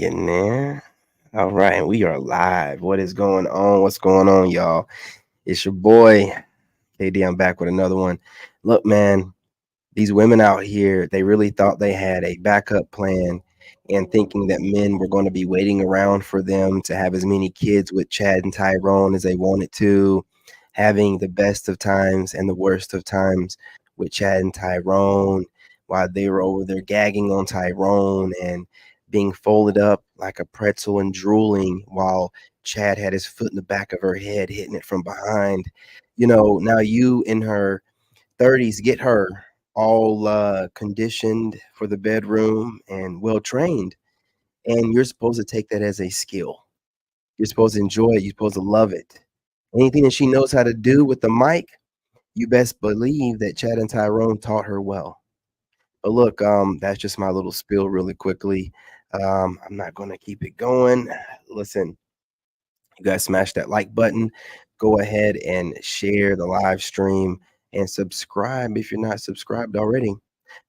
Getting there. All right, we are live. What is going on? What's going on, y'all? It's your boy, KD. I'm back with another one. Look, man, these women out here, they really thought they had a backup plan and thinking that men were going to be waiting around for them to have as many kids with Chad and Tyrone as they wanted to, having the best of times and the worst of times with Chad and Tyrone while they were over there gagging on Tyrone and being folded up like a pretzel and drooling while Chad had his foot in the back of her head, hitting it from behind. Now you in her 30s get her all conditioned for the bedroom and well trained, and you're supposed to take that as a skill. You're supposed to enjoy it. You're supposed to love it. Anything that she knows how to do with the mic, you best believe that Chad and Tyrone taught her well. But look, that's just my little spiel really quickly. I'm not going to keep it going. Listen, you guys smash that like button. Go ahead and share the live stream and subscribe if you're not subscribed already.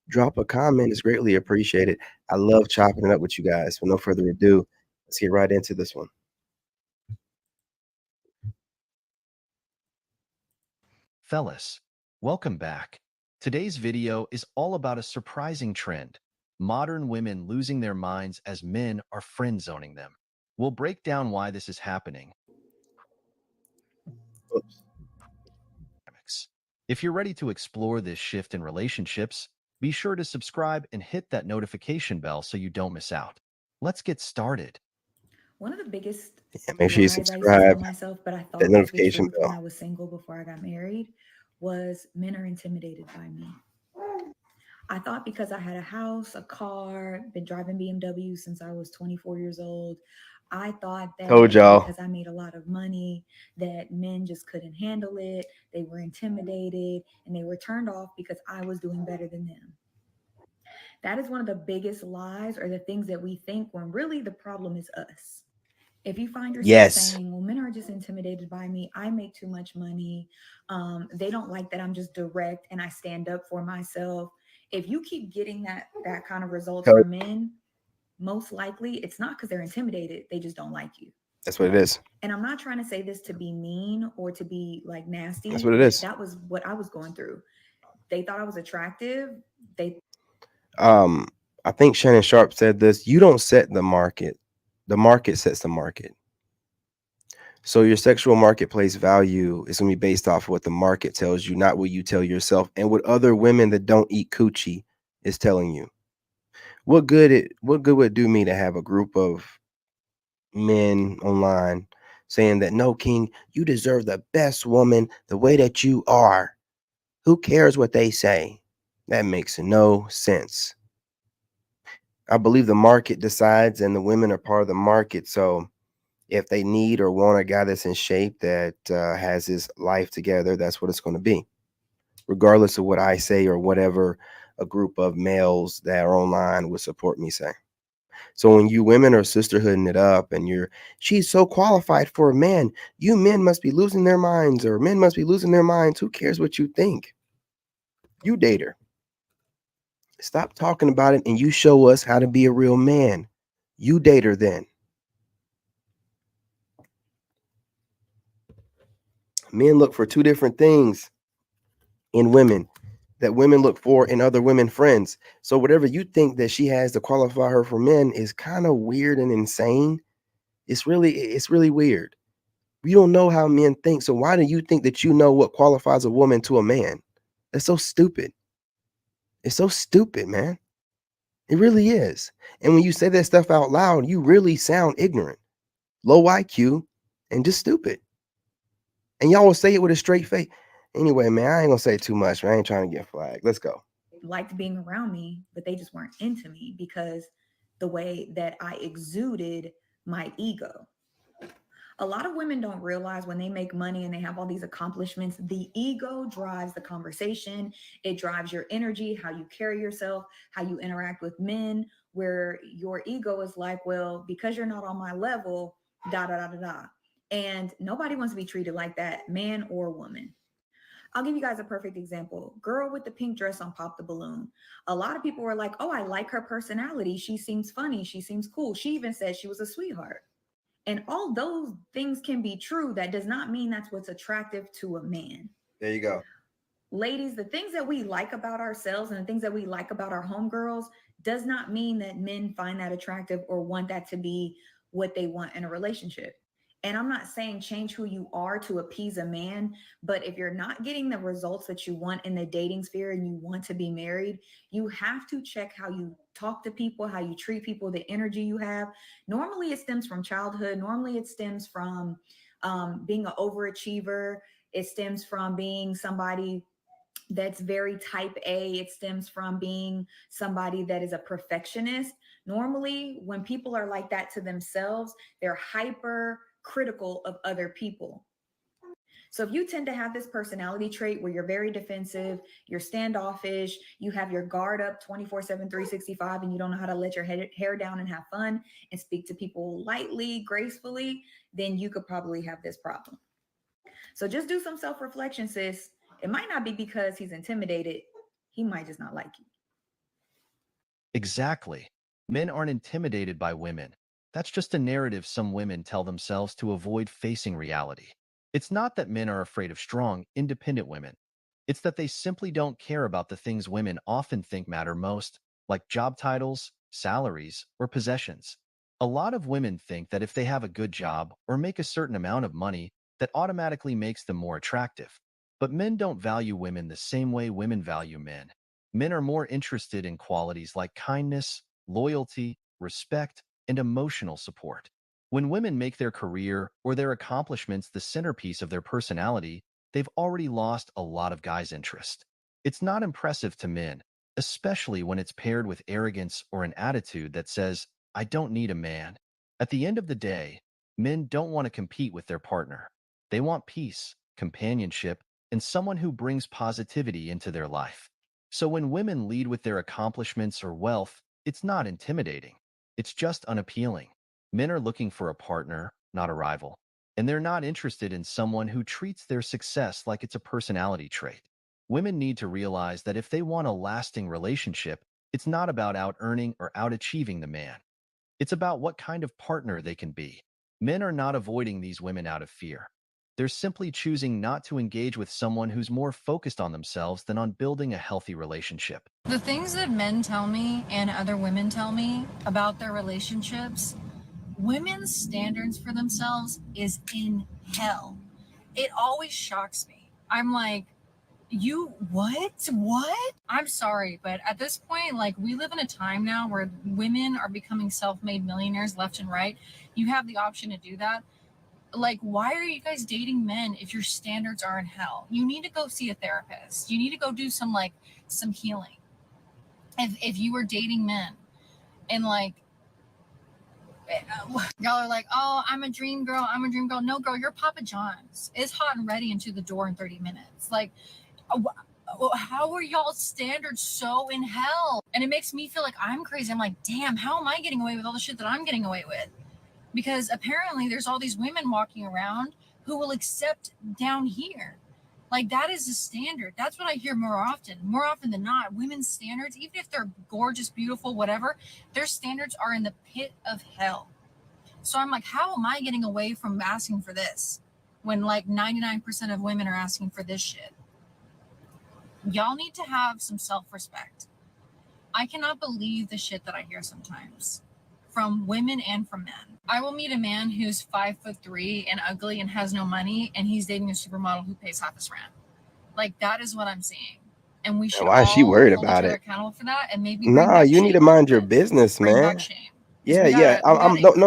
Drop a comment. It's greatly appreciated. I love chopping it up with you guys. With no further ado, let's get right into this one. Fellas, welcome back. Today's video is all about a surprising trend: modern women losing their minds as men are friend zoning them. We'll break down why this is happening. Oops. If you're ready to explore this shift in relationships, be sure to subscribe and hit that notification bell so you don't miss out. Let's get started. One of the biggest Yeah, make sure you lies I used to tell subscribe, myself, but I that thought was the notification truth when bell. I was single before I got married, was men are intimidated by me. I thought because I had a house, a car, been driving BMW since I was 24 years old, I thought Told that y'all. because I made a lot of money, that men just couldn't handle it. They were intimidated and they were turned off because I was doing better than them. That is one of the biggest lies or the things that we think when really the problem is us. If you find yourself Yes, saying, well, men are just intimidated by me, I make too much money, they don't like that I'm just direct and I stand up for myself. If you keep getting that kind of results told, from men, most likely it's not because they're intimidated, they just don't like you. that's what it is. And I'm not trying to say this to be mean or to be like That's nasty, what it but is. that was what I was going through. They thought I was attractive. They Um, I think Shannon Sharp said this. You don't set the market sets the market. So your sexual marketplace value is going to be based off of what the market tells you, not what you tell yourself, and what other women that don't eat coochie is telling you. What good would it do me to have a group of men online saying that no, King, you deserve the best woman the way that you are. Who cares what they say? That makes no sense. I believe the market decides and the women are part of the market. So if they need or want a guy that's in shape that has his life together, that's what it's going to be, regardless of what I say or whatever a group of males that are online would support me say. So when you women are sisterhooding it up and she's so qualified for a man, you men must be losing their minds or men must be losing their minds. Who cares what you think? You date her. Stop talking about it and you show us how to be a real man. You date her then. Men look for two different things in women that women look for in other women friends. So whatever you think that she has to qualify her for men is kind of weird and insane. It's really weird. You don't know how men think. So why do you think that you know what qualifies a woman to a man? That's so stupid. It's so stupid, man. It really is. And when you say that stuff out loud, you really sound ignorant, low IQ, and just stupid. And y'all will say it with a straight face. Anyway, man, I ain't gonna say too much, man. I ain't trying to get flagged. Let's go. liked being around me, but they just weren't into me because the way that I exuded my ego. A lot of women don't realize when they make money and they have all these accomplishments, the ego drives the conversation. It drives your energy, how you carry yourself, how you interact with men, where your ego is like, well, because you're not on my level, da da da da da. And nobody wants to be treated like that, man or woman. I'll give you guys a perfect example. Girl with the pink dress on Pop the Balloon. A lot of people were like, oh, I like her personality. She seems funny. She seems cool. She even said she was a sweetheart. And all those things can be true. That does not mean that's what's attractive to a man. There you go. Ladies, the things that we like about ourselves and the things that we like about our homegirls does not mean that men find that attractive or want that to be what they want in a relationship. And I'm not saying change who you are to appease a man, but if you're not getting the results that you want in the dating sphere and you want to be married, you have to check how you talk to people, how you treat people, the energy you have. Normally, it stems from childhood. Normally, it stems from being an overachiever. It stems from being somebody that's very type A. It stems from being somebody that is a perfectionist. Normally, when people are like that to themselves, they're hyper critical of other people. So if you tend to have this personality trait where you're very defensive, you're standoffish, you have your guard up 24/7, 365, and you don't know how to let your hair down and have fun and speak to people lightly, gracefully, then you could probably have this problem. So just do some self-reflection, sis. It might not be because he's intimidated. He might just not like you. Exactly. Men aren't intimidated by women. That's just a narrative some women tell themselves to avoid facing reality. It's not that men are afraid of strong, independent women. It's that they simply don't care about the things women often think matter most, like job titles, salaries, or possessions. A lot of women think that if they have a good job or make a certain amount of money, that automatically makes them more attractive. But men don't value women the same way women value men. Men are more interested in qualities like kindness, loyalty, respect, and emotional support. When women make their career or their accomplishments the centerpiece of their personality, they've already lost a lot of guys' interest. It's not impressive to men, especially when it's paired with arrogance or an attitude that says, I don't need a man. At the end of the day, men don't want to compete with their partner. They want peace, companionship, and someone who brings positivity into their life. So when women lead with their accomplishments or wealth, it's not intimidating. It's just unappealing. Men are looking for a partner, not a rival. And they're not interested in someone who treats their success like it's a personality trait. Women need to realize that if they want a lasting relationship, it's not about out-earning or out-achieving the man. It's about what kind of partner they can be. Men are not avoiding these women out of fear. They're simply choosing not to engage with someone who's more focused on themselves than on building a healthy relationship. The things that men tell me and other women tell me about their relationships, women's standards for themselves is in hell. It always shocks me. I'm like, you what? What? I'm sorry, but at this point, like, we live in a time now where women are becoming self-made millionaires left and right. You have the option to do that. Like, why are you guys dating men if your standards are in hell? You need to go see a therapist. You need to go do some healing. If you were dating men and y'all are like, oh, I'm a dream girl. No, girl, you're Papa John's. It's hot and ready into the door in 30 minutes. Like, how are y'all's standards so in hell? And it makes me feel like I'm crazy. I'm like, damn, how am I getting away with all the shit that I'm getting away with? Because apparently there's all these women walking around who will accept down here. Like, that is the standard. That's what I hear more often than not. Women's standards, even if they're gorgeous, beautiful, whatever, their standards are in the pit of hell. So I'm like, how am I getting away from asking for this when like 99% of women are asking for this shit? Y'all need to have some self-respect. I cannot believe the shit that I hear sometimes from women and from men. I will meet a man who's 5'3" and ugly and has no money, and he's dating a supermodel who pays half his rent. Like, that is what I'm seeing. And we should Why is she all worried hold each about other it? accountable for that, and maybe bring Nah, back you need to shame a mind little your bit. business, Bring back man. shame. 'Cause Yeah, we yeah. gotta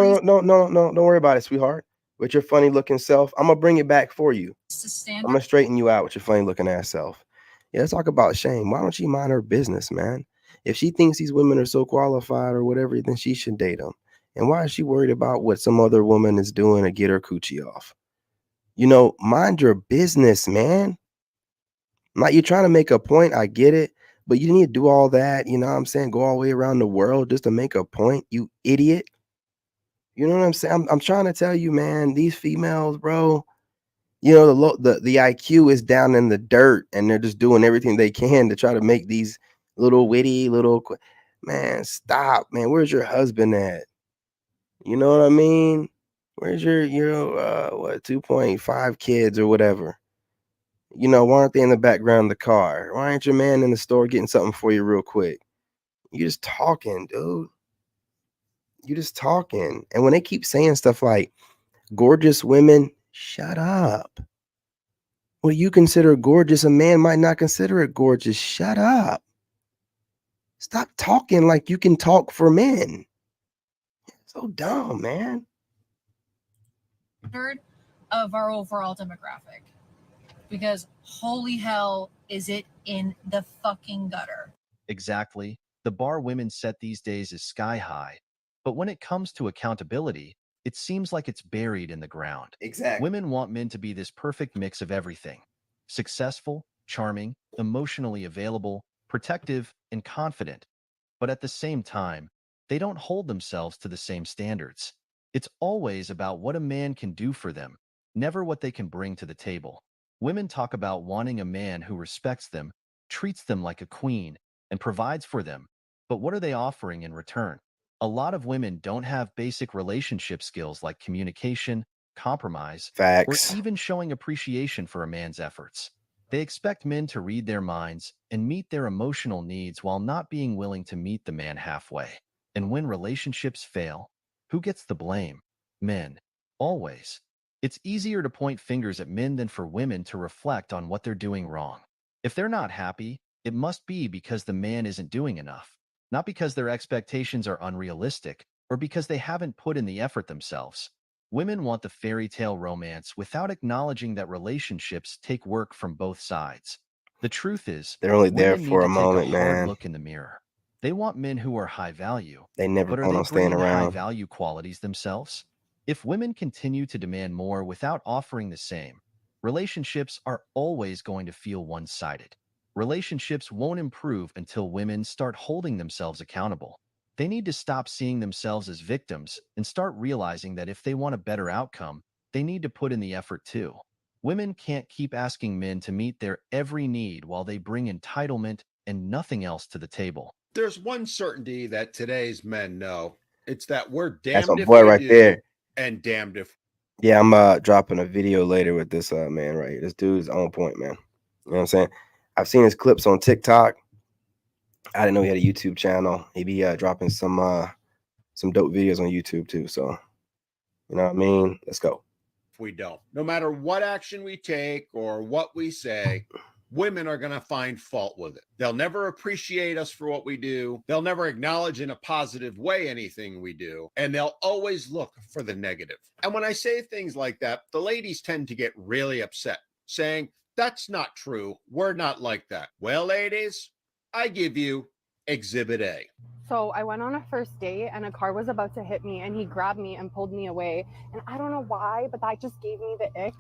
No. Don't worry about it, sweetheart. With your funny looking self, I'm gonna bring it back for you. increase the I'm standard. gonna straighten you out with your funny looking ass self. Yeah, let's talk about shame. Why don't she mind her business, man? If she thinks these women are so qualified or whatever, then she should date them. And why is she worried about what some other woman is doing to get her coochie off? You know, mind your business, man. Like, you're trying to make a point, I get it, but you need to do all that, you know what I'm saying? Go all the way around the world just to make a point, you idiot. You know what I'm saying? I'm trying to tell you, man, these females, bro, You know, the IQ is down in the dirt, and they're just doing everything they can to try to make these little witty man, stop, man. Where's your husband at? You know what I mean? Where's your what 2.5 kids or whatever? You know, why aren't they in the background of the car? Why aren't your man in the store getting something for you real quick? You just talking, dude. You just talking. And when they keep saying stuff like gorgeous women, shut up. What you consider gorgeous, a man might not consider it gorgeous. Shut up. Stop talking like you can talk for men. So dumb, man. Third of our overall demographic, because holy hell is it in the fucking gutter. Exactly. The bar women set these days is sky high, but when it comes to accountability, it seems like it's buried in the ground. Exactly. Women want men to be this perfect mix of everything: successful, charming, emotionally available, protective, and confident. But at the same time, they don't hold themselves to the same standards. It's always about what a man can do for them, never what they can bring to the table. Women talk about wanting a man who respects them, treats them like a queen, and provides for them. But what are they offering in return? A lot of women don't have basic relationship skills like communication, compromise, or Facts. even showing appreciation for a man's efforts. They expect men to read their minds and meet their emotional needs while not being willing to meet the man halfway. And when relationships fail, who gets the blame? Men. Always. It's easier to point fingers at men than for women to reflect on what they're doing wrong. If they're not happy, it must be because the man isn't doing enough, not because their expectations are unrealistic or because they haven't put in the effort themselves. Women want the fairy tale romance without acknowledging that relationships take work from both sides. The truth is, They're only there women need for to a take a moment, hard man. look in the mirror. They want men who are high value, They never but are plan they on staying bringing high around. value qualities themselves? If women continue to demand more without offering the same, relationships are always going to feel one-sided. Relationships won't improve until women start holding themselves accountable. They need to stop seeing themselves as victims and start realizing that if they want a better outcome, they need to put in the effort too. Women can't keep asking men to meet their every need while they bring entitlement and nothing else to the table. There's one certainty that today's men know. It's that we're That's my damned if boy we right do there. and damned if. Yeah, I'm dropping a video later with this man right here. This dude's on point, man. You know what I'm saying? I've seen his clips on TikTok. I didn't know he had a YouTube channel. He be dropping some dope videos on YouTube too. So, you know what I mean? Let's go. If we don't. No matter what action we take or what we say, women are going to find fault with it. They'll never appreciate us for what we do. They'll never acknowledge in a positive way anything we do. And they'll always look for the negative. And when I say things like that, the ladies tend to get really upset, saying, "That's not true. We're not like that." Well, ladies, I give you Exhibit A. So I went on a first date and a car was about to hit me and he grabbed me and pulled me away. And I don't know why, but that just gave me the ick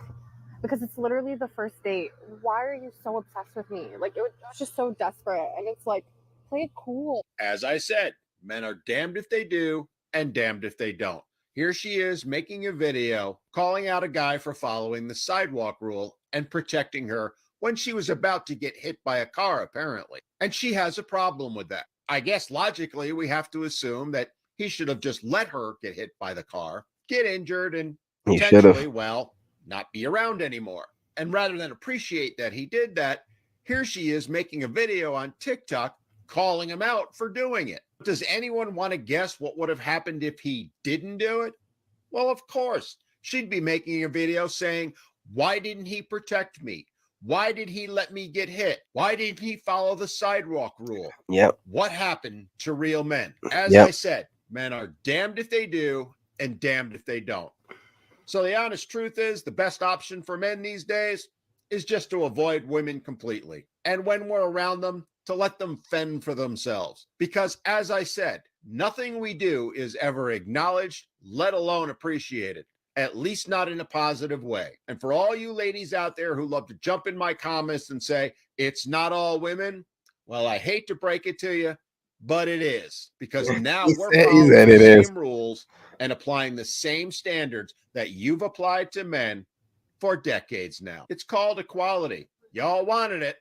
because it's literally the first date. Why are you so obsessed with me? Like, it was just so desperate. And it's like, play it cool. As I said, men are damned if they do and damned if they don't. Here she is making a video calling out a guy for following the sidewalk rule and protecting her when she was about to get hit by a car, apparently. And she has a problem with that. I guess logically, we have to assume that he should have just let her get hit by the car, get injured, and He potentially, should've. well, not be around anymore. And rather than appreciate that he did that, here she is making a video on TikTok calling him out for doing it. Does anyone want to guess what would have happened if he didn't do it? Well, of course, she'd be making a video saying, "Why didn't he protect me? Why did he let me get hit? Why didn't he follow the sidewalk rule?" Yep. What happened to real men? As Yep. I said, men are damned if they do and damned if they don't. So the honest truth is the best option for men these days is just to avoid women completely. And when we're around them, to let them fend for themselves. Because as I said, nothing we do is ever acknowledged, let alone appreciated. At least not in a positive way. And for all you ladies out there who love to jump in my comments and say, it's not all women, well, I hate to break it to you, but it is. Because now He we're said following it the is. same rules and applying the same standards that you've applied to men for decades now. It's called equality. Y'all wanted it.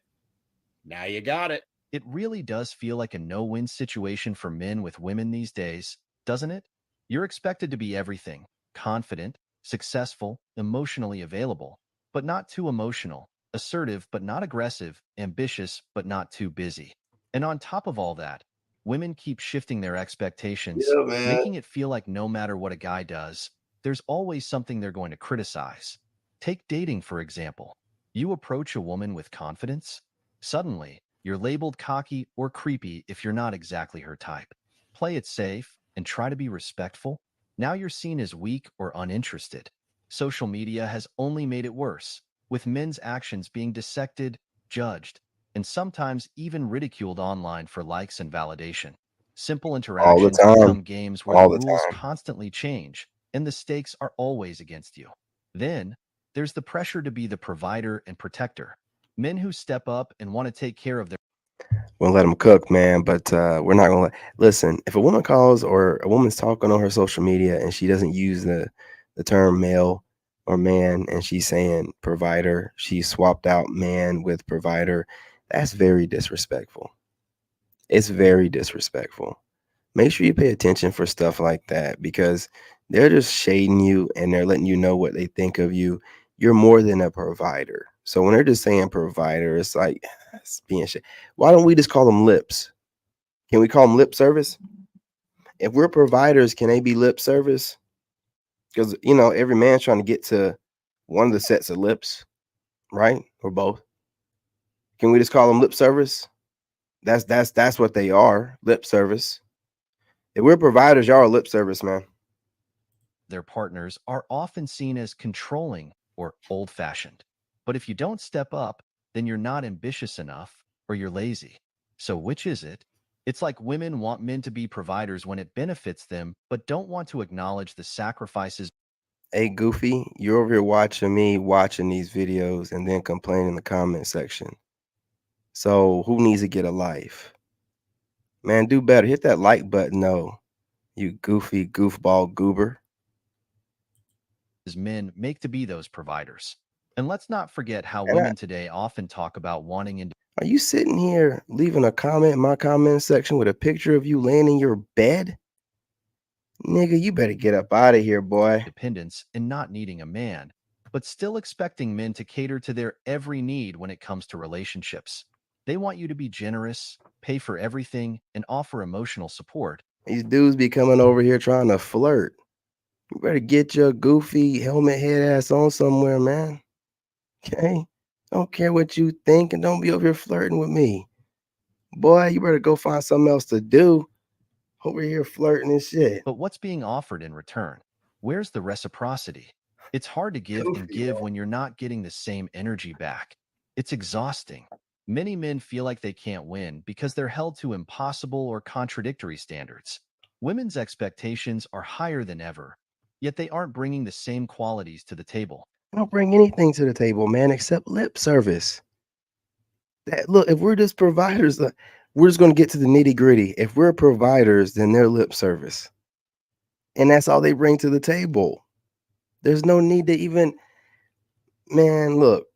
Now you got it. It really does feel like a no-win situation for men with women these days, doesn't it? You're expected to be everything: confident, successful, emotionally available, but not too emotional, assertive but not aggressive, ambitious but not too busy. And on top of all that, women keep shifting their expectations, Yeah, man. making it feel like no matter what a guy does, there's always something they're going to criticize. Take dating, for example. You approach a woman with confidence, suddenly, you're labeled cocky or creepy if you're not exactly her type. Play it safe and try to be respectful. Now you're seen as weak or uninterested. Social media has only made it worse, with men's actions being dissected, judged, and sometimes even ridiculed online for likes and validation. Simple All the interactions time. become games where the All the rules time. constantly change and the stakes are always against you. Then, there's the pressure to be the provider and protector. Men who step up and want to take care of their We'll let them cook, man. But we're not gonna listen. If a woman calls or a woman's talking on her social media and she doesn't use the term male or man, and she's saying provider, she swapped out man with provider. That's very disrespectful. It's very disrespectful. Make sure you pay attention for stuff like that because they're just shading you and they're letting you know what they think of you. You're more than a provider. So when they're just saying provider, it's like it's being shit. Why don't we just call them lips? Can we call them lip service? If we're providers, can they be lip service? Because every man's trying to get to one of the sets of lips, right? Or both. Can we just call them lip service? That's what they are, lip service. If we're providers, y'all are lip service, man. partners are often seen as controlling or old-fashioned. But if you don't step up, then you're not ambitious enough or you're lazy. So which is it? It's like women want men to be providers when it benefits them, but don't want to acknowledge the sacrifices. Hey, Goofy, you're over here watching me watching these videos and then complain in the comment section. So who needs to get a life? Man, do better. Hit that like button, though. You goofy goofball goober. Men make to be those providers. And let's not forget how And women today often talk about wanting are you sitting here leaving a comment in my comment section with a picture of you laying in your bed? Nigga, you better get up out of here, boy. independence and not needing a man, but still expecting men to cater to their every need when it comes to relationships. They want you to be generous, pay for everything, and offer emotional support. These dudes be coming over here trying to flirt. You better get your goofy helmet head ass on somewhere, man. Okay? Don't care what you think and don't be over here flirting with me. Boy, you better go find something else to do. Over here flirting and shit. But what's being offered in return? Where's the reciprocity? It's hard to give and Goofy, give man. when you're not getting the same energy back. It's exhausting. Many men feel like they can't win because they're held to impossible or contradictory standards. Women's expectations are higher than ever, yet they aren't bringing the same qualities to the table. I don't bring anything to the table, man, except lip service. Look, if we're just providers, we're just gonna get to the nitty-gritty. If we're providers, then they're lip service. And that's all they bring to the table. There's no need to even man, look,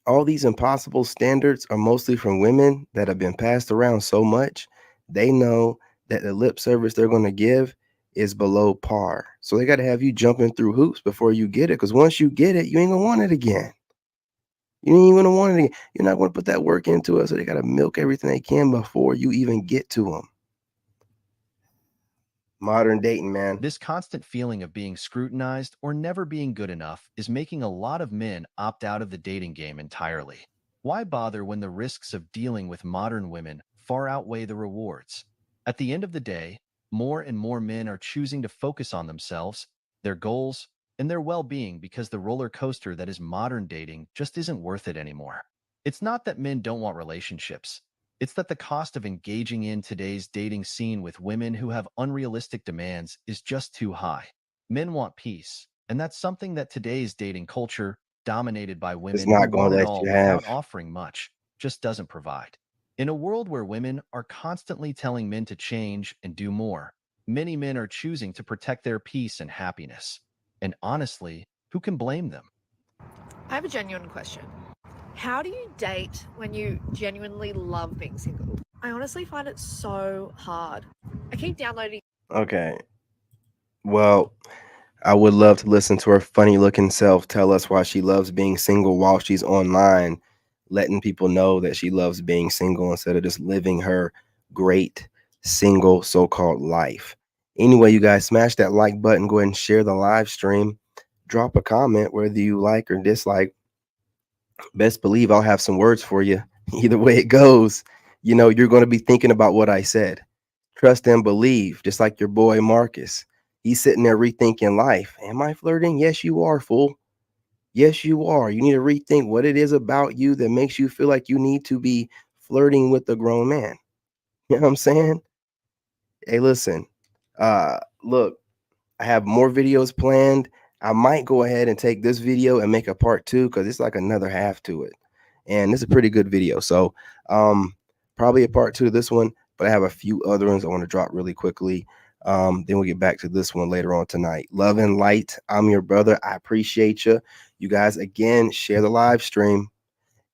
all these impossible standards are mostly from women that have been passed around so much, they know that the lip service they're gonna give is below par. So they gotta have you jumping through hoops before you get it, because once you get it, you ain't gonna want it again. You ain't gonna want it again. You're not gonna put that work into it, so they gotta milk everything they can before you even get to them. Modern dating, man. This constant feeling of being scrutinized or never being good enough is making a lot of men opt out of the dating game entirely. Why bother when the risks of dealing with modern women far outweigh the rewards? At the end of the day, more and more men are choosing to focus on themselves, their goals, and their well-being because the roller coaster that is modern dating just isn't worth it anymore. It's not that men don't want relationships. It's that the cost of engaging in today's dating scene with women who have unrealistic demands is just too high. Men want peace, and that's something that today's dating culture, dominated by It's women who not gonna want it let all you without have. offering much, just doesn't provide. In a world where women are constantly telling men to change and do more, many men are choosing to protect their peace and happiness. And honestly, Who can blame them? I have a genuine question. How do you date when you genuinely love being single? I honestly find it so hard. I keep downloading. Okay. Well, I would love to listen to her funny looking self tell us why she loves being single while she's online, letting people know that she loves being single instead of just living her great single so-called life. Anyway, you guys, smash that like button, go ahead and share the live stream, drop a comment whether you like or dislike. Best believe I'll have some words for you. Either way it goes, you know, you're going to be thinking about what I said. Trust and believe, just like your boy Marcus. He's sitting there rethinking life. Am I flirting? Yes, you are, fool. Yes, you are. You need to rethink what it is about you that makes you feel like you need to be flirting with a grown man. You know what I'm saying? Hey, listen, look, I have more videos planned. I might go ahead and take this video and make a part 2 because it's like another half to it. And it's a pretty good video. So probably a part 2 of this one, but I have a few other ones I want to drop really quickly. Then we'll get back to this one later on tonight. Love and light. I'm your brother. I appreciate you. You guys, again, share the live stream.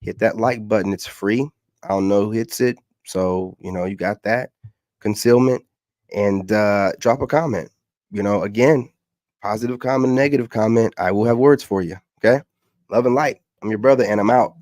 Hit that like button. It's free. I don't know who hits it. So, you know, you got that concealment, and drop a comment. You know, again, positive comment, negative comment. I will have words for you. Okay. Love and light. I'm your brother, and I'm out.